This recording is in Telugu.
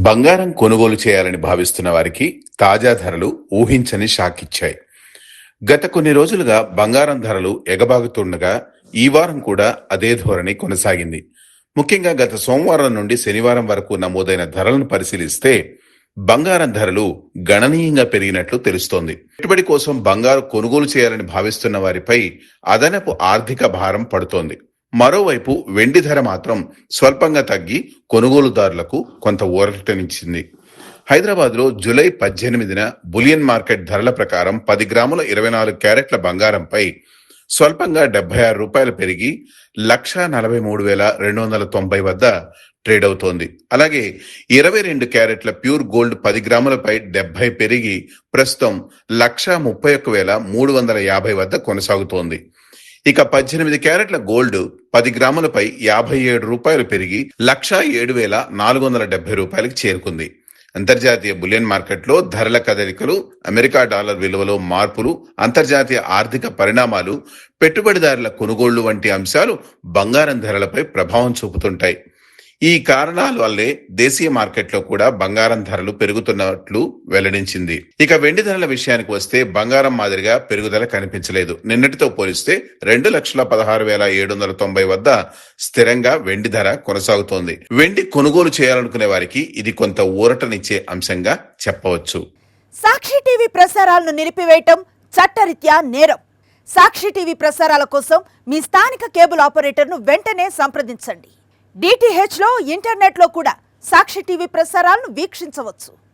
బంగారం కొనుగోలు చేయాలని భావిస్తున్న వారికి తాజా ధరలు ఊహించని షాక్ ఇచ్చాయి. గత కొన్ని రోజులుగా బంగారం ధరలు ఎగబాగుతుండగా ఈ వారం కూడా అదే ధోరణి కొనసాగింది. ముఖ్యంగా గత సోమవారం నుండి శనివారం వరకు నమోదైన ధరలను పరిశీలిస్తే బంగారం ధరలు గణనీయంగా పెరిగినట్లు తెలుస్తోంది. పెట్టుబడి కోసం బంగారు కొనుగోలు చేయాలని భావిస్తున్న వారిపై అదనపు ఆర్థిక భారం పడుతోంది. మరోవైపు వెండి ధర మాత్రం స్వల్పంగా తగ్గి కొనుగోలుదారులకు కొంత ఊరటనిచ్చింది. హైదరాబాద్ లో జూలై 18న బులియన్ మార్కెట్ ధరల ప్రకారం 10 గ్రాముల 24 క్యారెట్ల బంగారంపై స్వల్పంగా ₹76 పెరిగి 1,43,290 వద్ద ట్రేడ్ అవుతోంది. అలాగే 22 క్యారెట్ల ప్యూర్ గోల్డ్ 10 గ్రాములపై 70 పెరిగి ప్రస్తుతం 1,31,350 వద్ద కొనసాగుతోంది. ఇక 18 క్యారెట్ల గోల్డ్ 10 గ్రాములపై ₹57 పెరిగి 1,07,470 చేరుకుంది. అంతర్జాతీయ బులియన్ మార్కెట్లో ధరల కదలికలు, అమెరికా డాలర్ విలువలో మార్పులు, అంతర్జాతీయ ఆర్థిక పరిణామాలు, పెట్టుబడిదారుల కొనుగోళ్లు వంటి అంశాలు బంగారం ధరలపై ప్రభావం చూపుతుంటాయి. ఈ కారణాల వల్లే దేశీయ మార్కెట్లో కూడా బంగారం ధరలు పెరుగుతున్నట్లు వెల్లడించింది. ఇక వెండి ధరల విషయానికి వస్తే బంగారం మాదిరిగా పెరుగుదల కనిపించలేదు. నిన్నటితో పోలిస్తే 2,16,790 వద్ద స్థిరంగా వెండి ధర కొనసాగుతోంది. వెండి కొనుగోలు చేయాలనుకునే వారికి ఇది కొంత ఊరటనిచ్చే అంశంగా చెప్పవచ్చు. సాక్షి టీవీ ప్రసారాలను నిలిపివేయటం చట్టరీత్యా నేరం. సాక్షి టీవీ ప్రసారాల కోసం మీ స్థానిక కేబుల్ ఆపరేటర్ను వెంటనే సంప్రదించండి. DTH లో ఇంటర్నెట్ లో కూడా సాక్షి టీవీ ప్రసారాలను వీక్షించవచ్చు.